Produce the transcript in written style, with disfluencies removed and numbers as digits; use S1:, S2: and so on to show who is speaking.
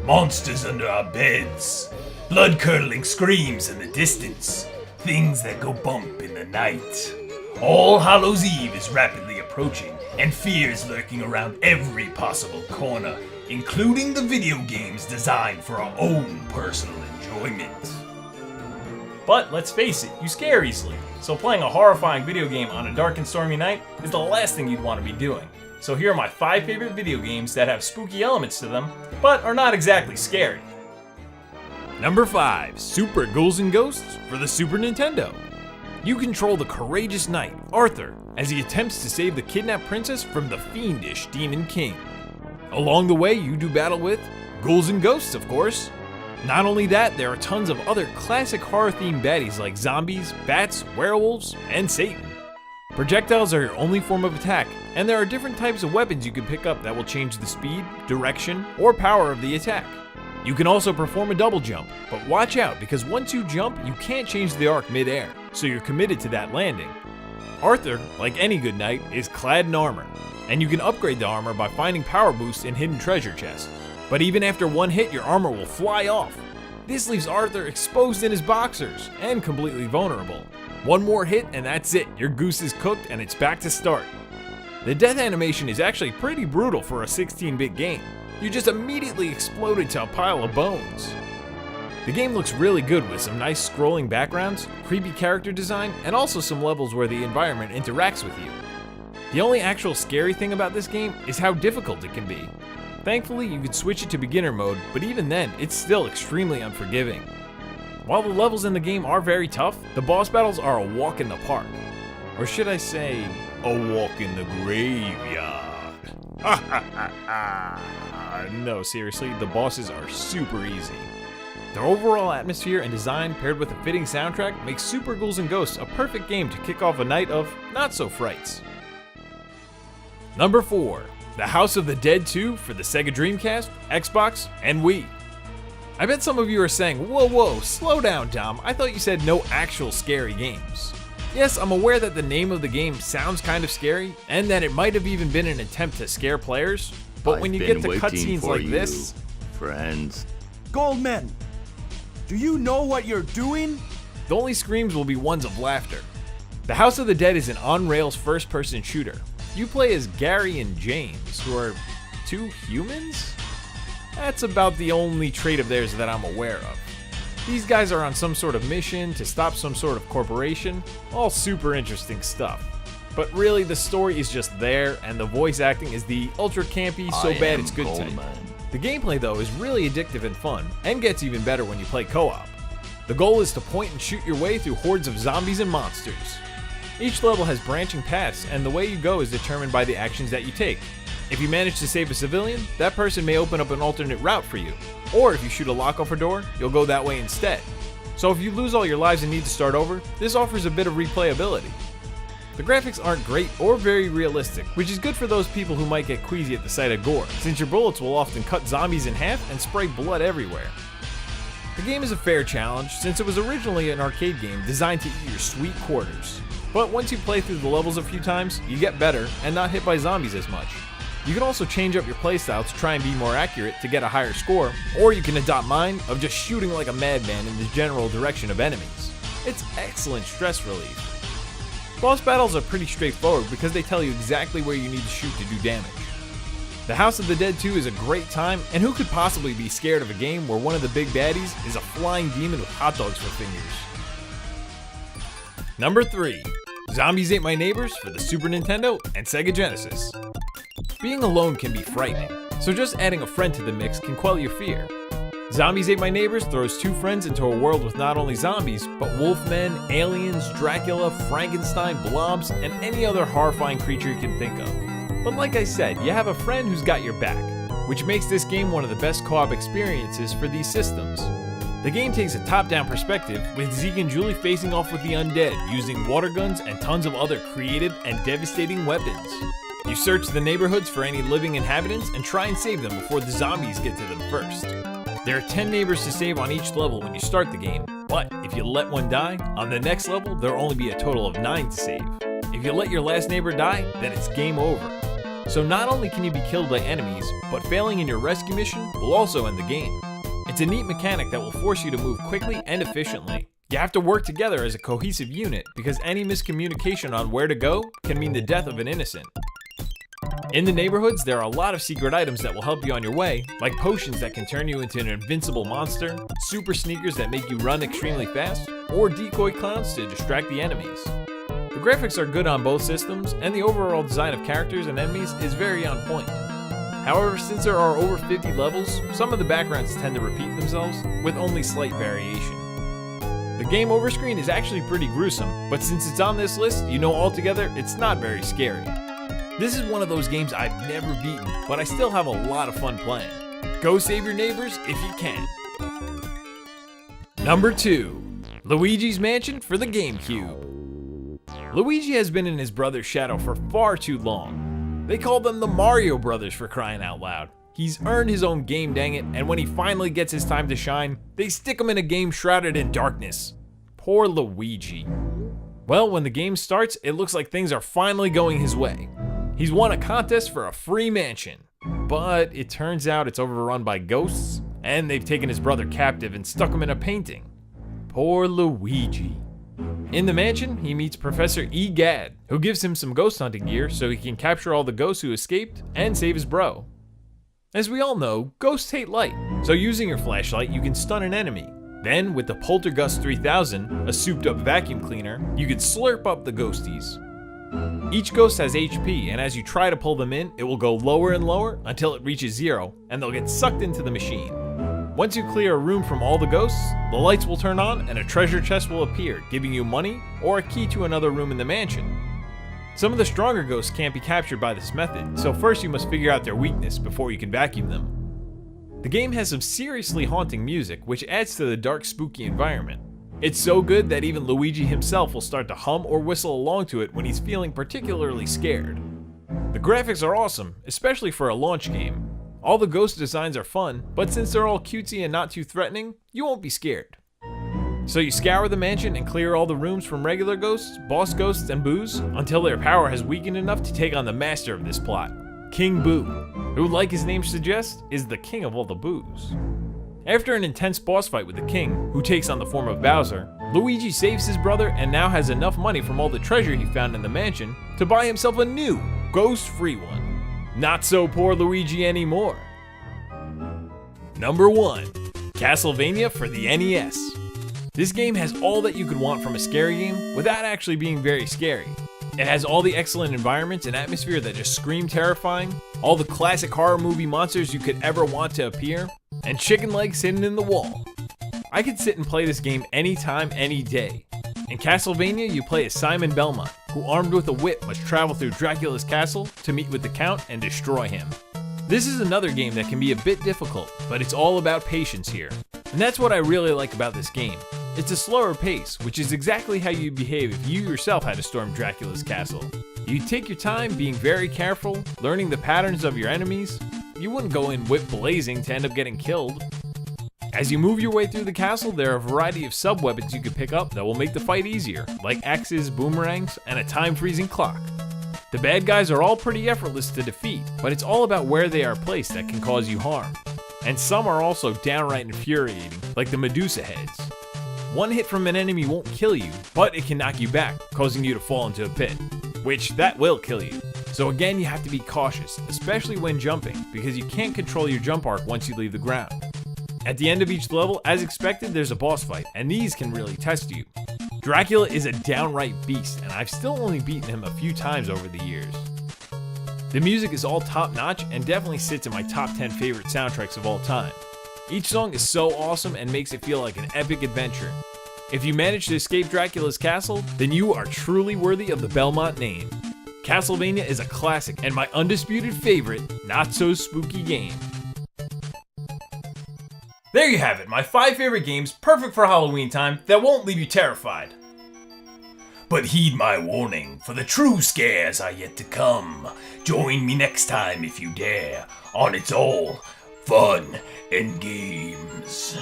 S1: monsters under our beds, blood-curdling screams in the distance, things that go bump in the night. All Hallows Eve is rapidly approaching, and fear is lurking around every possible corner, including the video games designed for our own personal enjoyment.
S2: But let's face it, you scare easily, so playing a horrifying video game on a dark and stormy night is the last thing you'd want to be doing. So here are my 5 favorite video games that have spooky elements to them, but are not exactly scary.
S3: Number 5, Super Ghouls and Ghosts for the Super Nintendo. You control the courageous knight, Arthur, as he attempts to save the kidnapped princess from the fiendish Demon King. Along the way, you do battle with ghouls and ghosts, of course. Not only that, there are tons of other classic horror-themed baddies like zombies, bats, werewolves, and Satan. Projectiles are your only form of attack, and there are different types of weapons you can pick up that will change the speed, direction, or power of the attack. You can also perform a double jump, but watch out because once you jump, you can't change the arc mid-air, so you're committed to that landing. Arthur, like any good knight, is clad in armor, and you can upgrade the armor by finding power boosts in hidden treasure chests. But even after one hit, your armor will fly off. This leaves Arthur exposed in his boxers and completely vulnerable. One more hit and that's it, your goose is cooked and it's back to start. The death animation is actually pretty brutal for a 16-bit game. You just immediately exploded to a pile of bones. The game looks really good with some nice scrolling backgrounds, creepy character design, and also some levels where the environment interacts with you. The only actual scary thing about this game is how difficult it can be. Thankfully, you can switch it to beginner mode, but even then, it's still extremely unforgiving. While the levels in the game are very tough, the boss battles are a walk in the park. Or should I say, a walk in the graveyard. No, seriously, the bosses are super easy. Their overall atmosphere and design paired with a fitting soundtrack makes Super Ghouls and Ghosts a perfect game to kick off a night of not-so-frights. Number 4, The House of the Dead 2 for the Sega Dreamcast, Xbox, and Wii. I bet some of you are saying, whoa, slow down, Dom. I thought you said no actual scary games. Yes, I'm aware that the name of the game sounds kind of scary, and that it might have even been an attempt to scare players, but when you get to cutscenes like this,
S4: friends.
S5: Goldman, do you know what you're doing?
S3: the only screams will be ones of laughter. The House of the Dead is an on-rails first-person shooter. You play as Gary and James, who are 2 humans? That's about the only trait of theirs that I'm aware of. These guys are on some sort of mission to stop some sort of corporation. All super interesting stuff. But really, the story is just there, and the voice acting is the ultra campy, so bad it's good type. The gameplay, though, is really addictive and fun, and gets even better when you play co-op. The goal is to point and shoot your way through hordes of zombies and monsters. Each level has branching paths, and the way you go is determined by the actions that you take. If you manage to save a civilian, that person may open up an alternate route for you. Or if you shoot a lock-off door, you'll go that way instead. So if you lose all your lives and need to start over, this offers a bit of replayability. The graphics aren't great or very realistic, which is good for those people who might get queasy at the sight of gore, since your bullets will often cut zombies in half and spray blood everywhere. The game is a fair challenge, since it was originally an arcade game designed to eat your sweet quarters. But once you play through the levels a few times, you get better and not hit by zombies as much. You can also change up your playstyle to try and be more accurate to get a higher score, or you can adopt mine of just shooting like a madman in the general direction of enemies. It's excellent stress relief. Boss battles are pretty straightforward because they tell you exactly where you need to shoot to do damage. The House of the Dead 2 is a great time, and who could possibly be scared of a game where one of the big baddies is a flying demon with hot dogs for fingers? Number 3. Zombies Ate My Neighbors for the Super Nintendo and Sega Genesis. Being alone can be frightening, so just adding a friend to the mix can quell your fear. Zombies Ate My Neighbors throws 2 friends into a world with not only zombies, but wolfmen, aliens, Dracula, Frankenstein, blobs, and any other horrifying creature you can think of. But like I said, you have a friend who's got your back, which makes this game one of the best co-op experiences for these systems. The game takes a top-down perspective, with Zeke and Julie facing off with the undead, using water guns and tons of other creative and devastating weapons. You search the neighborhoods for any living inhabitants and try and save them before the zombies get to them first. There are 10 neighbors to save on each level when you start the game, but if you let one die, on the next level there'll only be a total of 9 to save. If you let your last neighbor die, then it's game over. So not only can you be killed by enemies, but failing in your rescue mission will also end the game. It's a neat mechanic that will force you to move quickly and efficiently. You have to work together as a cohesive unit because any miscommunication on where to go can mean the death of an innocent. In the neighborhoods, there are a lot of secret items that will help you on your way, like potions that can turn you into an invincible monster, super sneakers that make you run extremely fast, or decoy clowns to distract the enemies. The graphics are good on both systems, and the overall design of characters and enemies is very on point. However, since there are over 50 levels, some of the backgrounds tend to repeat themselves, with only slight variation. The game over screen is actually pretty gruesome, but since it's on this list, you know altogether it's not very scary. This is one of those games I've never beaten, but I still have a lot of fun playing. Go save your neighbors if you can. Number 2. Luigi's Mansion for the GameCube. Luigi has been in his brother's shadow for far too long. They call them the Mario Brothers for crying out loud. He's earned his own game, dang it, and when he finally gets his time to shine, they stick him in a game shrouded in darkness. Poor Luigi. Well, when the game starts, it looks like things are finally going his way. He's won a contest for a free mansion, but it turns out it's overrun by ghosts, and they've taken his brother captive and stuck him in a painting. Poor Luigi. In the mansion, he meets Professor Egad, who gives him some ghost hunting gear so he can capture all the ghosts who escaped and save his bro. As we all know, ghosts hate light, so using your flashlight you can stun an enemy. Then, with the Poltergust 3000, a souped up vacuum cleaner, you can slurp up the ghosties. Each ghost has HP, and as you try to pull them in, it will go lower and lower until it reaches 0, and they'll get sucked into the machine. Once you clear a room from all the ghosts, the lights will turn on and a treasure chest will appear, giving you money or a key to another room in the mansion. Some of the stronger ghosts can't be captured by this method, so first you must figure out their weakness before you can vacuum them. The game has some seriously haunting music, which adds to the dark, spooky environment. It's so good that even Luigi himself will start to hum or whistle along to it when he's feeling particularly scared. The graphics are awesome, especially for a launch game. All the ghost designs are fun, but since they're all cutesy and not too threatening, you won't be scared. So you scour the mansion and clear all the rooms from regular ghosts, boss ghosts, and boos until their power has weakened enough to take on the master of this plot, King Boo, who, like his name suggests, is the king of all the boos. After an intense boss fight with the king, who takes on the form of Bowser, Luigi saves his brother and now has enough money from all the treasure he found in the mansion to buy himself a new, ghost-free one. Not so poor Luigi anymore. Number 1. Castlevania for the NES. This game has all that you could want from a scary game without actually being very scary. It has all the excellent environments and atmosphere that just scream terrifying, all the classic horror movie monsters you could ever want to appear, and chicken legs hidden in the wall. I could sit and play this game anytime, any day. In Castlevania, you play as Simon Belmont, who armed with a whip must travel through Dracula's castle to meet with the Count and destroy him. This is another game that can be a bit difficult, but it's all about patience here. And that's what I really like about this game. It's a slower pace, which is exactly how you'd behave if you yourself had to storm Dracula's castle. You'd take your time being very careful, learning the patterns of your enemies. You wouldn't go in whip blazing to end up getting killed. As you move your way through the castle, there are a variety of sub-weapons you can pick up that will make the fight easier, like axes, boomerangs, and a time-freezing clock. The bad guys are all pretty effortless to defeat, but it's all about where they are placed that can cause you harm. And some are also downright infuriating, like the Medusa heads. One hit from an enemy won't kill you, but it can knock you back, causing you to fall into a pit, which that will kill you. So again, you have to be cautious, especially when jumping, because you can't control your jump arc once you leave the ground. At the end of each level, as expected, there's a boss fight, and these can really test you. Dracula is a downright beast, and I've still only beaten him a few times over the years. The music is all top-notch and definitely sits in my top 10 favorite soundtracks of all time. Each song is so awesome and makes it feel like an epic adventure. If you manage to escape Dracula's castle, then you are truly worthy of the Belmont name. Castlevania is a classic and my undisputed favorite, not-so-spooky game.
S2: There you have it, my 5 favorite games perfect for Halloween time that won't leave you terrified.
S1: But heed my warning, for the true scares are yet to come. Join me next time if you dare, on It's All Fun and Games.